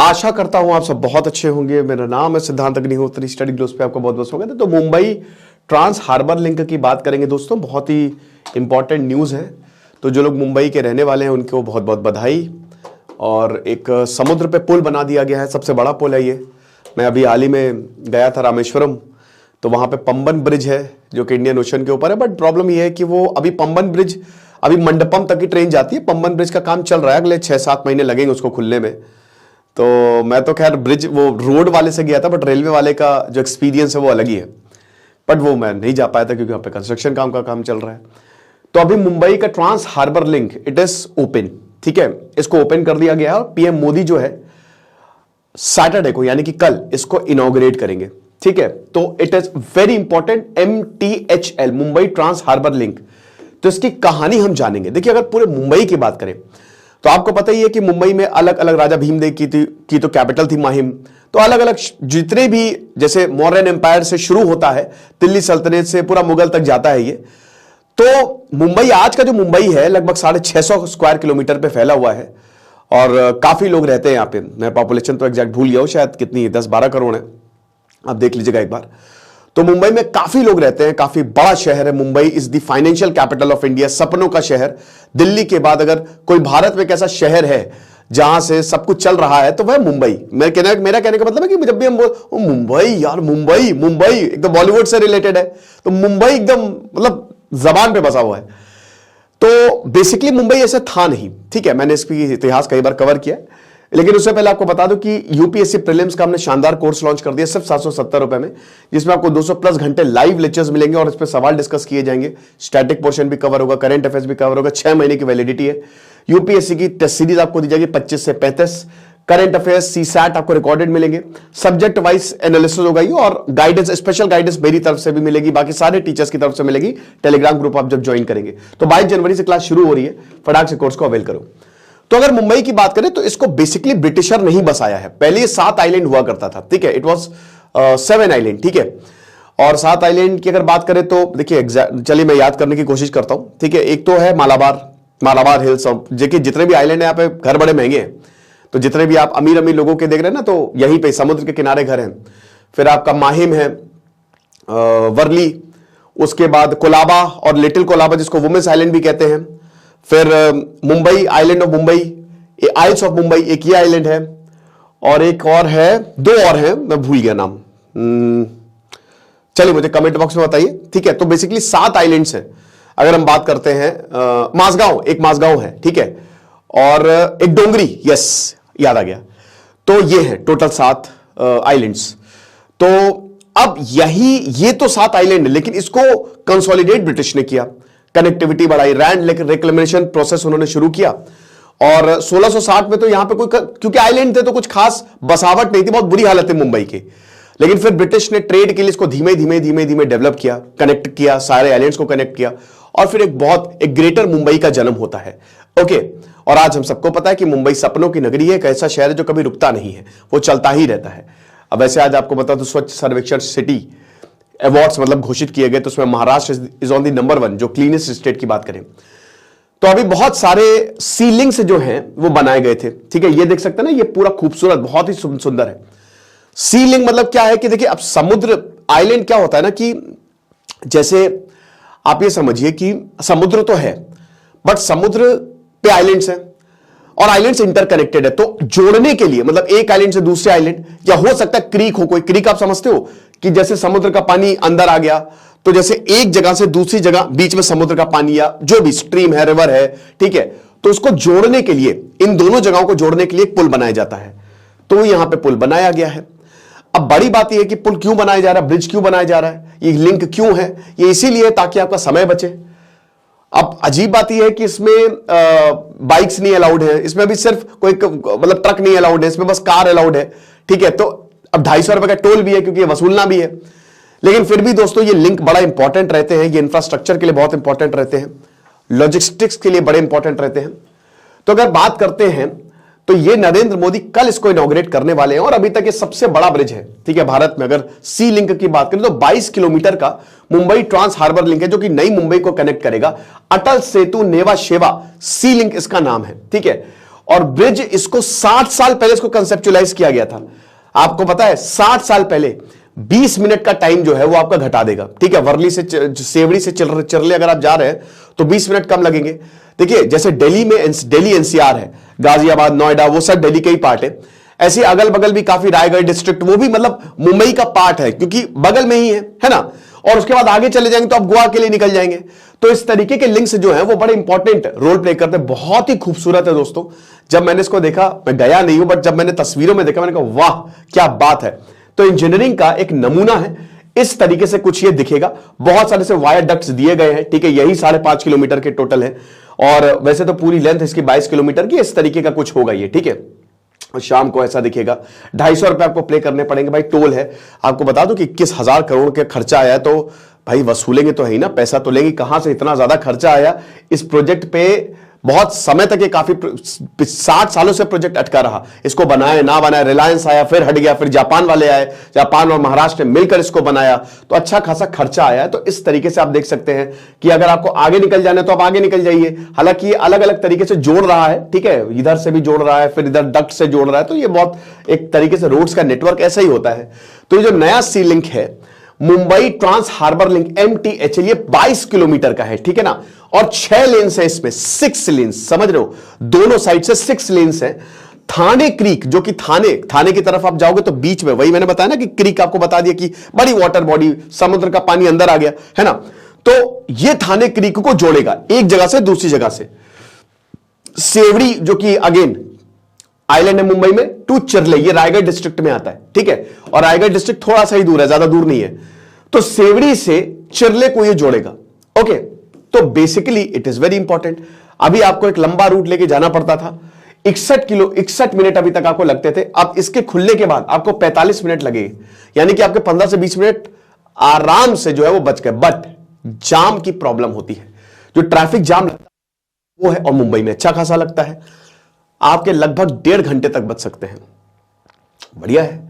आशा करता हूं आप सब बहुत अच्छे होंगे। मेरा नाम है सिद्धांत अग्निहोत्री, स्टडी ग्लोस पे आपका बहुत बहुत स्वागत है। तो मुंबई ट्रांस हार्बर लिंक की बात करेंगे दोस्तों, बहुत ही इंपॉर्टेंट न्यूज़ है। तो जो लोग मुंबई के रहने वाले हैं उनको बहुत बहुत बधाई। और एक समुद्र पे पुल बना दिया गया है, सबसे बड़ा पुल है ये। मैं अभी हाल ही में गया था रामेश्वरम, तो वहाँ पे पंबन ब्रिज है जो कि इंडियन ओशन के ऊपर है। बट प्रॉब्लम ये है कि वो अभी पंबन ब्रिज, अभी मंडपम तक की ट्रेन जाती है। पंबन ब्रिज का काम चल रहा है, अगले 6-7 महीने लगेंगे उसको खुलने में। तो मैं तो खैर ब्रिज वो रोड वाले से गया था, बट रेलवे वाले का जो एक्सपीरियंस है वो अलग ही है। बट वो मैं नहीं जा पाया था क्योंकि वहाँ पे कंस्ट्रक्शन का काम चल रहा है। तो अभी मुंबई का trans harbour link it is open, ठीक है। इसको ओपन कर दिया गया है और पीएम मोदी जो है सैटरडे को यानी कि कल इसको इनॉग्रेट करेंगे, ठीक है। तो it is very important, MTHL Mumbai trans harbour link. तो इसकी कहानी हम जानेंगे। देखिए, अगर पूरे मुंबई की बात करें तो आपको पता ही है कि मुंबई में अलग अलग राजा भीमदेव की तो कैपिटल थी माहिम। तो अलग अलग जितने भी, जैसे मौर्यन एम्पायर से शुरू होता है, दिल्ली सल्तनत से पूरा मुगल तक जाता है ये। तो मुंबई, आज का जो मुंबई है, लगभग 650 स्क्वायर किलोमीटर पे फैला हुआ है और काफी लोग रहते हैं यहाँ पे। मैं पॉपुलेशन तो एग्जैक्ट भूल गया हूं, शायद कितनी 10-12 करोड़ है, आप देख लीजिएगा एक बार। तो मुंबई में काफी लोग रहते हैं, काफी बड़ा शहर है। Mumbai is the financial capital of India, सपनों का शहर। दिल्ली के बाद अगर कोई भारत में एक ऐसा शहर है जहां से सब कुछ चल रहा है तो वह मुंबई। मेरा कहने का मतलब है कि जब भी हम बोल मुंबई, यार मुंबई मुंबई एकदम बॉलीवुड से रिलेटेड है, तो मुंबई एकदम मतलब जबान पे बसा हुआ है। तो बेसिकली मुंबई ऐसा था नहीं, ठीक है। मैंने इसकी इतिहास कई बार कवर किया, लेकिन उससे पहले आपको बता दूं कि यूपीएससी प्रीलिम्स का हमने शानदार कोर्स लॉन्च कर दिया सिर्फ 770 रुपए में, जिसमें आपको 200+ घंटे लाइव लेक्चर्स मिलेंगे और इस पर सवाल डिस्कस किए जाएंगे। स्टैटिक पोर्शन भी कवर होगा, करंट अफेयर्स भी कवर होगा। 6 महीने की वैलिडिटी है। यूपीएससी की टेस्ट सीरीज आपको दी जाएगी 25 से 35। करंट अफेयर्स, सीसैट आपको रिकॉर्डेड मिलेंगे। सब्जेक्ट वाइज एनालिसिस होगा ये, और गाइडेंस, स्पेशल गाइडेंस मेरी तरफ से भी मिलेगी, बाकी सारे टीचर्स की तरफ से मिलेगी। टेलीग्राम ग्रुप आप जब ज्वाइन करेंगे तो 22 जनवरी से क्लास शुरू हो रही है, फटाक से कोर्स को अवेल करो। तो अगर मुंबई की बात करें तो इसको बेसिकली ब्रिटिशर नहीं बसाया है। पहले ये 7 आइलैंड हुआ करता था, ठीक है। इट वाज 7 आइलैंड, ठीक है। और 7 आइलैंड की अगर बात करें तो देखिए, चलिए मैं याद करने की कोशिश करता हूं, ठीक है। एक तो है मालाबार हिल्स, देखिए जितने भी आइलैंड है यहाँ पे घर बड़े महंगे हैं। तो जितने भी आप अमीर अमीर लोगों के देख रहे हैं ना, तो यहीं पे समुद्र के किनारे घर हैं। फिर आपका माहिम है, वर्ली, उसके बाद कोलाबा और लिटिल कोलाबा जिसको वुमेन्स आइलैंड भी कहते हैं। फिर Mumbai, island of Mumbai, isles of Mumbai, एक ये आइलैंड है। और एक और है, 2 और हैं, मैं भूल गया नाम। चलिए मुझे कमेंट बॉक्स में बताइए, ठीक है। तो बेसिकली 7 आइलैंड्स हैं। अगर हम बात करते हैं मासगांव है, ठीक है। और एक डोंगरी, यस याद आ गया। तो ये है टोटल 7 आइलैंड्स। तो अब ये तो 7 आइलैंड है, लेकिन इसको कंसोलिडेट ब्रिटिश ने किया, कनेक्टिविटी बढ़ाई, लैंड रिक्लेमेशन प्रोसेस उन्होंने शुरू किया। और 1660 में तो यहां पे क्योंकि आइलैंड थे तो कुछ खास बसावट नहीं थी, बहुत बुरी हालत थी मुंबई की। लेकिन फिर ब्रिटिश ने ट्रेड के लिए इसको धीमे धीमे डेवलप किया, कनेक्ट किया, सारे आइलैंड्स को कनेक्ट किया, और फिर एक ग्रेटर मुंबई का जन्म होता है, ओके। और आज हम सबको पता है कि मुंबई सपनों की नगरी है, एक ऐसा शहर है जो कभी रुकता नहीं है, वो चलता ही रहता है। अब वैसे आज आपको बता दो, स्वच्छ सर्वेक्षण सिटी अवार्ड्स मतलब घोषित किए गए, तो उसमें Maharashtra is on the number 1 जो क्लीनेस्ट स्टेट की बात करें। तो अभी बहुत सारे सीलिंग्स जो हैं वो बनाए गए थे, ठीक है। ये देख सकते हैं ना, ये पूरा खूबसूरत, बहुत ही सुंदर है। सीलिंग मतलब क्या है कि देखिए, अब समुद्र आइलैंड क्या होता है ना, कि जैसे आप ये समझिए कि समुद्र तो है, बट समुद्र पे आइलैंड्स हैं और आइलैंड्स इंटरकनेक्टेड है। तो जोड़ने के लिए, मतलब एक आइलैंड से दूसरे आइलैंड, या हो सकता है क्रीक हो, कोई क्रीक आप समझते हो कि जैसे समुद्र का पानी अंदर आ गया, तो जैसे एक जगह से दूसरी जगह बीच में समुद्र का पानी या जो भी स्ट्रीम है, रिवर है, ठीक है। तो उसको जोड़ने के लिए, इन दोनों जगहों को जोड़ने के लिए एक पुल बनाया जाता है। तो यहां पे पुल बनाया गया है। अब बड़ी बात यह है कि पुल क्यों बनाया जा रहा है, ब्रिज क्यों बनाया जा रहा है, ये लिंक क्यों है? ये इसीलिए ताकि आपका समय बचे। अब अजीब बात यह है कि इसमें बाइक्स नहीं अलाउड है, इसमें भी सिर्फ कोई मतलब ट्रक नहीं अलाउड है, इसमें बस कार अलाउड है, ठीक है। तो अब 250 रुपए का टोल भी है क्योंकि ये वसूलना भी है। लेकिन फिर भी दोस्तों, ये लिंक बड़ा इंपॉर्टेंट रहते हैं, ये इंफ्रास्ट्रक्चर के लिए बहुत इंपॉर्टेंट रहते हैं, लॉजिस्टिक्स के लिए बड़े इंपॉर्टेंट रहते हैं। तो अगर बात करते हैं तो ये नरेंद्र मोदी कल इसको इनॉग्रेट करने वाले हैं, और अभी तक ये सबसे बड़ा ब्रिज है, ठीक है, भारत में। अगर सी लिंक की बात करें तो 22 किलोमीटर का मुंबई ट्रांस हार्बर लिंक है, जो कि नई मुंबई को कनेक्ट करेगा। अटल सेतु नेवा शेवा सी लिंक इसका नाम है, ठीक है। और ब्रिज इसको 60 साल पहले इसको कंसेप्चुलाइज किया गया था। आपको पता है 60 साल पहले 20 मिनट का टाइम जो है वो आपका घटा देगा। ठीक है, वर्ली से सेवड़ी से चिरले अगर आप जा रहे हैं तो 20 मिनट कम लगेंगे। देखिए जैसे दिल्ली एनसीआर है, गाजियाबाद, नोएडा, वो सब दिल्ली के ही पार्ट है। ऐसे अगल बगल भी काफी रायगढ़ डिस्ट्रिक्ट, वो भी मतलब मुंबई का पार्ट है क्योंकि बगल में ही है ना। और उसके बाद आगे चले जाएंगे तो आप गोवा के लिए निकल जाएंगे। तो इस तरीके के लिंक्स जो है वो बड़े इंपॉर्टेंट रोल प्ले करते हैं। बहुत ही खूबसूरत है दोस्तों। जब मैंने इसको देखा, मैं गया नहीं हूं, बट जब मैंने तस्वीरों में देखा मैंने कहा वाह क्या बात है। तो इंजीनियरिंग का एक नमूना है। इस तरीके से कुछ ये दिखेगा। बहुत सारे से वायर डक्ट्स दिए गए हैं। ठीक है, यही 5.5 किलोमीटर के टोटल है और वैसे तो पूरी लेंथ इसकी 22 किलोमीटर की। इस तरीके का कुछ होगा ये। ठीक है, शाम को ऐसा दिखेगा। 250 रुपए आपको प्ले करने पड़ेंगे। भाई टोल है, आपको बता दूं कि 21,000 करोड़ का खर्चा आया, तो भाई वसूलेंगे तो है ही ना, पैसा तो लेंगे। कहां से इतना ज्यादा खर्चा आया इस प्रोजेक्ट पे? बहुत समय तक ये काफी 60 सालों से प्रोजेक्ट अटका रहा। इसको बनाए ना बनाए, रिलायंस आया फिर हट गया, फिर जापान वाले आए, जापान और महाराष्ट्र ने मिलकर इसको बनाया, तो अच्छा खासा खर्चा आया। तो इस तरीके से आप देख सकते हैं कि अगर आपको आगे निकल जाना है तो आप आगे निकल जाइए। हालांकि ये अलग अलग तरीके से जोड़ रहा है। ठीक है, इधर से भी जोड़ रहा है, फिर इधर डक्ट से जोड़ रहा है। तो ये बहुत एक तरीके से रोड्स का नेटवर्क ऐसा ही होता है। तो ये जो नया सी लिंक है, Mumbai trans harbour link MTHL, ये 22 किलोमीटर का है। ठीक है ना, और 6 लेन्स है इसमें, 6 लेन्स, समझ रहे हो, दोनों साइड से 6 लेन्स है। थाने क्रीक, जो कि थाने की तरफ आप जाओगे तो बीच में, वही मैंने बताया ना कि क्रीक आपको बता दिया कि बड़ी वाटर बॉडी, समुद्र का पानी अंदर आ गया है ना। तो ये थाने क्रीक को जोड़ेगा एक जगह से दूसरी जगह से। सेवड़ी जो कि अगेन आइलैंड है मुंबई में, टू चिरले, ये रायगढ़ डिस्ट्रिक्ट में आता है। ठीक है, और रायगढ़ डिस्ट्रिक्ट थोड़ा सा ही दूर है, ज्यादा दूर नहीं है। तो सेवड़ी से चिरले को ये जोड़ेगा। ओके, तो basically it is very important. अभी आपको एक लंबा रूट लेके जाना पड़ता था, 61 मिनट अभी तक आपको लगते थे। अब इसके खुलने के बाद आपको 45 मिनट लगेंगे, यानी कि आपके 15 से 20 मिनट आराम से जो है वो बच गए। बट जाम की प्रॉब्लम होती है, जो ट्रैफिक जाम लगता है वो है, और मुंबई में अच्छा खासा लगता है। आपके लगभग 1.5 घंटे तक बच सकते हैं। बढ़िया है।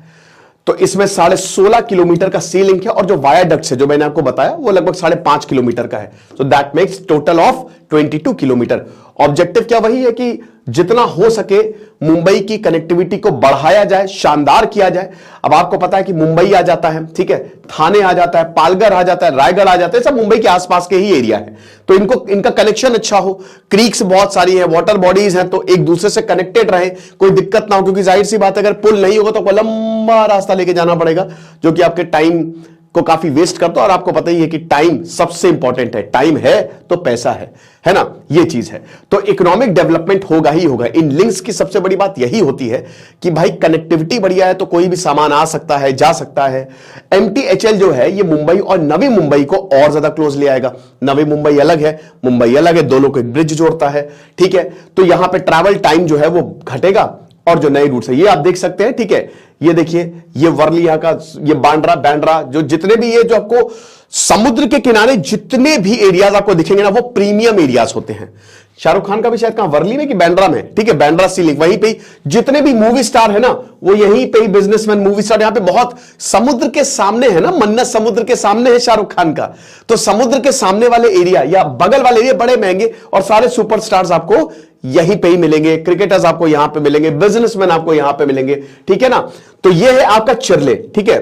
तो इसमें 16.5 किलोमीटर का सी लिंक है, और जो वायाडक्ट है जो मैंने आपको बताया वो लगभग 5.5 किलोमीटर का है। So that makes total of 22 kilometre. Objective क्या वही है कि जितना हो सके मुंबई की कनेक्टिविटी को बढ़ाया जाए, शानदार किया जाए। अब आपको पता है कि मुंबई आ जाता है, ठीक है, थाने आ जाता है, पालघर आ जाता है, रायगढ़ आ जाता है, सब मुंबई के आसपास के ही एरिया है। तो इनका कनेक्शन अच्छा हो, क्रीक्स बहुत सारी है, वाटर बॉडीज हैं, तो एक दूसरे से कनेक्टेड रहे, कोई दिक्कत ना हो। क्योंकि जाहिर सी बात है अगर पुल नहीं होगा तो आपको लंबा रास्ता लेके जाना पड़ेगा, जो कि आपके टाइम को काफी वेस्ट करता है। और आपको पता ही है कि टाइम सबसे इंपॉर्टेंट है, टाइम है तो पैसा है ना, ये चीज है। तो इकोनॉमिक डेवलपमेंट होगा ही होगा। इन लिंक्स की सबसे बड़ी बात यही होती है कि भाई कनेक्टिविटी बढ़िया है तो कोई भी सामान आ सकता है, जा सकता है। MTHL जो है ये मुंबई और नवी मुंबई को और ज्यादा क्लोज ले आएगा। नवी मुंबई अलग है, मुंबई अलग है, दोनों को एक ब्रिज जोड़ता है। ठीक है, तो यहां पे ट्रैवल टाइम जो है वो घटेगा, और जो नए रूट्स है ये आप देख सकते हैं। ठीक है, ये देखिए, ये वर्ली यहां का, ये बांद्रा, जो जितने भी ये जो आपको समुद्र के किनारे जितने भी एरियाज आपको दिखेंगे ना, वो प्रीमियम एरियाज होते हैं। शाहरुख खान का भी शायद कहां, वर्ली में कि बांद्रा में, ठीक है, बांद्रा सी लिंक, वहीं पे जितने भी मूवी स्टार है ना वो यहीं पे ही बिजनेसमैन मूवी स्टार, यहां पे बहुत समुद्र के सामने है ना, मन्नत समुद्र के सामने है शाहरुख खान का। तो समुद्र के सामने वाले एरिया या बगल वाले एरिया बड़े महंगे, और सारे सुपरस्टार्स आपको यहीं पे ही मिलेंगे, क्रिकेटर्स आपको यहां पे मिलेंगे, बिजनेसमैन आपको यहां पे मिलेंगे। ठीक है ना, तो ये है आपका चिरले, ठीक है,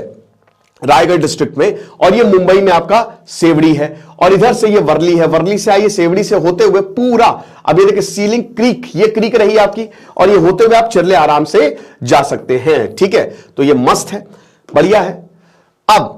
रायगढ़ डिस्ट्रिक्ट में, और ये मुंबई में आपका सेवड़ी है, और इधर से ये वर्ली है, वर्ली से आइए सेवड़ी से होते हुए पूरा, अब ये देखिए सीलिंग क्रीक, ये क्रीक रही आपकी, और ये होते हुए आप चिरले आराम से जा सकते हैं। ठीक है, तो ये मस्त है, बढ़िया है। अब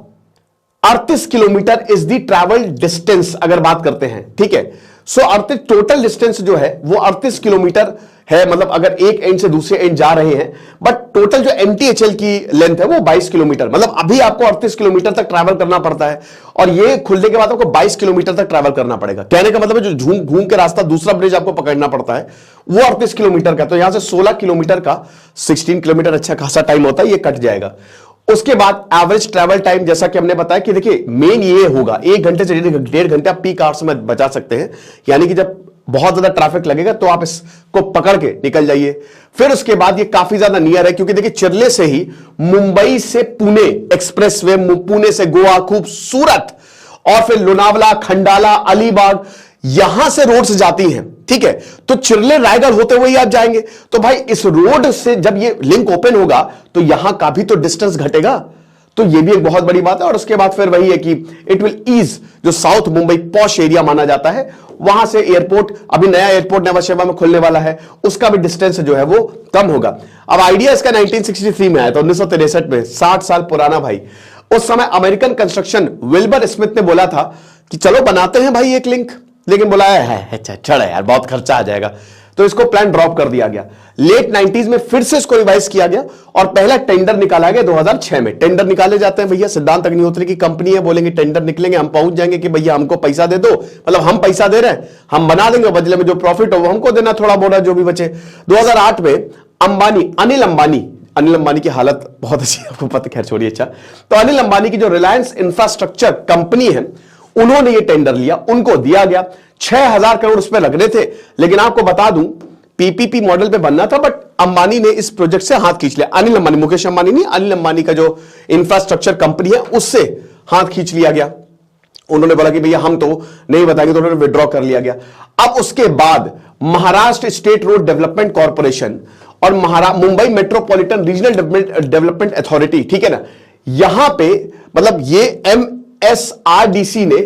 38 kilometre is the travel distance अगर बात करते हैं। ठीक है, सो 38 टोटल डिस्टेंस जो है वो 38 किलोमीटर है, मतलब अगर एक एंड से दूसरे एंड जा रहे हैं। बट टोटल जो MTHL की लेंथ है वो 22 किलोमीटर, मतलब अभी आपको 38 किलोमीटर तक ट्रैवल करना पड़ता है, और ये खुलने के बाद आपको 22 किलोमीटर तक ट्रैवल करना पड़ेगा। कहने का मतलब है जो घूम के रास्ता दूसरा ब्रिज आपको पकड़ना पड़ता है वो 38 किलोमीटर का। तो यहां से 16 किलोमीटर का 16 किलोमीटर अच्छा खासा टाइम होता है, ये कट जाएगा। उसके बाद एवरेज ट्रैवल टाइम, जैसा कि हमने बताया कि देखिए मेन ये होगा 1 घंटे से 1.5 घंटे आप पीक आवर्स में बचा सकते हैं, यानी कि जब बहुत ज्यादा ट्रैफिक लगेगा तो आप इसको पकड़ के निकल जाइए। फिर उसके बाद ये काफी ज्यादा नियर है, क्योंकि देखिए चिरले से ही मुंबई से पुणे एक्सप्रेसवे, पुणे से गोवा, खूबसूरत, और फिर लोनावला, खंडाला, अलीबाग, यहां से रोड्स जाती हैं। ठीक है, तो चिरले रायगढ़ होते हुए ही आप जाएंगे। तो भाई इस रोड से जब ये लिंक ओपन होगा तो यहां का भी तो डिस्टेंस घटेगा, तो ये भी एक बहुत बड़ी बात है। और उसके बाद फिर वही है कि इट विल ईज जो साउथ मुंबई पॉश एरिया माना जाता है, वहां से एयरपोर्ट, अभी नया एयरपोर्ट नवा शेवा में खुलने वाला है, उसका भी डिस्टेंस जो है वो कम होगा। अब आइडिया इसका 1963 में आया था, 1963 में, 60 साल पुराना भाई। उस समय अमेरिकन कंस्ट्रक्शन विल्बर स्मिथ ने बोला था कि चलो बनाते हैं भाई एक लिंक, लेकिन बोला है अच्छा छोड़ो यार बहुत खर्चा आ जाएगा, तो इसको प्लान ड्रॉप कर दिया गया। लेट 90s में फिर से इसको रिवाइज किया गया और पहला टेंडर निकाला गया 2006 में। टेंडर निकाले जाते हैं भैया, सिद्धांत अग्निहोत्री की कंपनी है, बोलेंगे टेंडर निकलेंगे, हम पहुंच जाएंगे कि भैया हमको पैसा दे दो, मतलब हम पैसा दे रहे हैं, हम बना देंगे, बदले में जो प्रॉफिट हो वो हमको देना, थोड़ा बोरा जो भी बचे। 2008 में अनिल अंबानी की हालत बहुत अच्छी है, आपको पता, खैर छोड़िए। अच्छा, तो अनिल अंबानी की जो रिलायंस इंफ्रास्ट्रक्चर कंपनी है, उन्होंने ये टेंडर लिया, उनको दिया गया। 6000 करोड़ उस पर लगने थे, लेकिन आपको बता दूं पीपीपी मॉडल पे बनना था, बट अंबानी ने इस प्रोजेक्ट से हाथ खींच लिया। अनिल अंबानी, मुकेश अंबानी नहीं, अनिल अंबानी का जो इंफ्रास्ट्रक्चर कंपनी है उससे हाथ खींच लिया गया। उन्होंने बोला कि भैया हम तो नहीं बताएंगे, तो उन्होंने विड्रॉ कर लिया गया। अब उसके बाद Maharashtra state road development corporation और Mumbai metropolitan regional development authority, ठीक है ना, यहां पे मतलब ये MSRDC ने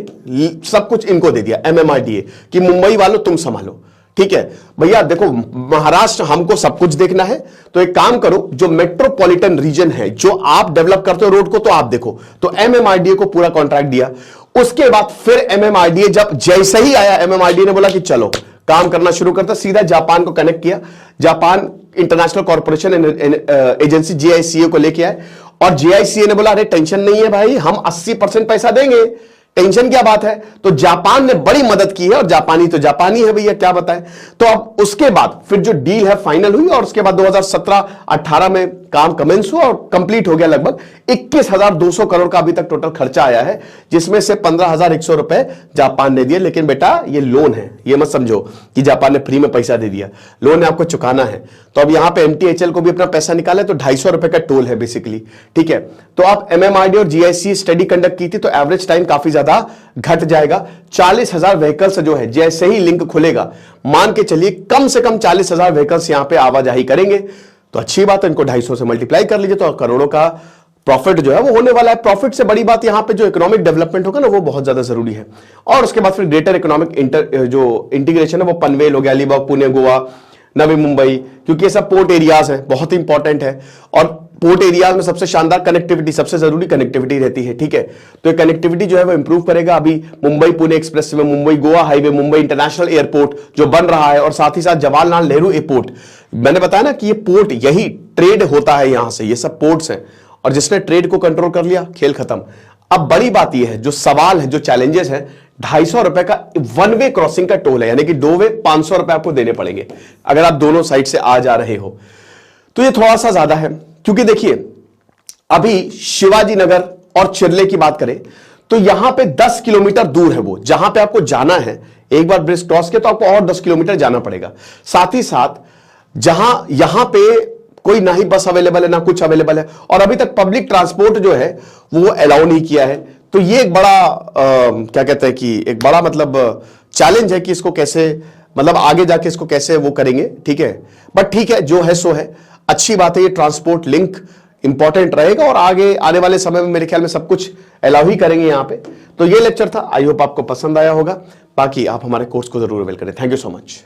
सब कुछ इनको दे दिया, MMRDA, कि मुंबई वालों तुम संभालो। ठीक है भैया, देखो महाराष्ट्र हमको सब कुछ देखना है, तो एक काम करो, जो मेट्रोपॉलिटन रीजन है, जो आप डेवलप करते हो रोड को, तो आप देखो। तो MMRDA को पूरा कॉन्ट्रैक्ट दिया। उसके बाद फिर MMRDA जब जैसे ही आया, MMRDA ने बोला कि चलो काम करना शुरू करता, सीधा जापान को कनेक्ट किया, Japan international corporation agency JICA को लेके आए, और JICA ने बोला अरे टेंशन नहीं है भाई, हम 80% पैसा देंगे, टेंशन क्या बात है। तो जापान ने बड़ी मदद की है, और जापानी तो जापानी है भैया, क्या बताएं। तो अब उसके बाद फिर जो डील है फाइनल हुई, और उसके बाद 2017-18 में काम कमेंस हुआ और कंप्लीट हो गया। लगभग 21,200 करोड़ का अभी तक टोटल खर्चा आया है, जिसमें से 15,100 रुपए जापान ने दिए। लेकिन बेटा ये लोन है, ये मत समझो कि जापान ने फ्री में पैसा दे दिया, लोन है, आपको चुकाना है। तो अब यहां पे MTHL को भी अपना पैसा निकाले, तो 250 रुपए का टोल है बेसिकली, ठीक है। तो आप MMRDA और GIC स्टडी कंडक्ट की थी, तो एवरेज टाइम काफी ज्यादा घट जाएगा। 40,000 व्हीकल्स जो है, जैसे ही लिंक खुलेगा, मान के चलिए कम से कम 40,000 व्हीकल्स यहां पे आवाजाही करेंगे, तो अच्छी बात है। इनको 250 से मल्टीप्लाई कर लीजिए, तो करोड़ों का प्रॉफिट जो है वो होने वाला है। प्रॉफिट से बड़ी बात यहां पे जो इकोनॉमिक डेवलपमेंट होगा ना, वो बहुत ज्यादा जरूरी है। और उसके बाद फिर ग्रेटर इकोनॉमिक जो इंटीग्रेशन है, वो पनवेल हो गया, अलीबाग, पुणे, गोवा, नवी मुंबई, क्योंकि ये सब पोर्ट एरियाज है, बहुत इंपॉर्टेंट है। और पोर्ट एरियाज में सबसे शानदार कनेक्टिविटी, सबसे जरूरी कनेक्टिविटी रहती है, ठीक है। तो ये कनेक्टिविटी जो है वो इंप्रूव करेगा। अभी Mumbai Pune express way, Mumbai Goa highway, Mumbai international airport जो बन रहा है, और साथ ही साथ जवाहरलाल नेहरू एयरपोर्ट, मैंने बताया ना कि ये पोर्ट, यही ट्रेड होता है यहां से, ये सब पोर्ट्स हैं, और जिसने ट्रेड को कंट्रोल कर लिया, खेल खत्म। अब बड़ी बात यह है, जो सवाल है, जो चैलेंजेस है, 250 रुपए का वन वे क्रॉसिंग का टोल है, यानी कि 2 वे 500 रुपए आपको देने पड़ेंगे अगर आप दोनों साइड से आ जा रहे हो। तो ये थोड़ा सा ज्यादा है, क्योंकि देखिए अभी शिवाजी नगर और चिरले की बात करें तो यहां पे 10 किलोमीटर दूर है वो, जहां पे आपको जाना है, एक बार ब्रिज क्रॉस के तो आपको और 10 किलोमीटर जाना पड़ेगा। साथ ही साथ जहां यहां पे कोई ना ही बस अवेलेबल है, ना कुछ अवेलेबल है, और अभी तक पब्लिक ट्रांसपोर्ट जो है वो अलाउ नहीं किया है। तो ये एक बड़ा क्या कहते हैं कि एक बड़ा मतलब चैलेंज है कि इसको कैसे, मतलब आगे जाके इसको कैसे वो करेंगे, ठीक है। बट ठीक है, जो है सो है, अच्छी बात है। ये ट्रांसपोर्ट लिंक इंपॉर्टेंट रहेगा, और आगे आने वाले समय में मेरे ख्याल में सब कुछ अलाउ ही करेंगे यहां पे। तो ये लेक्चर था, आई होप आपको पसंद आया होगा। बाकी आप हमारे कोर्स को जरूर अवेल करें। Thank you so much.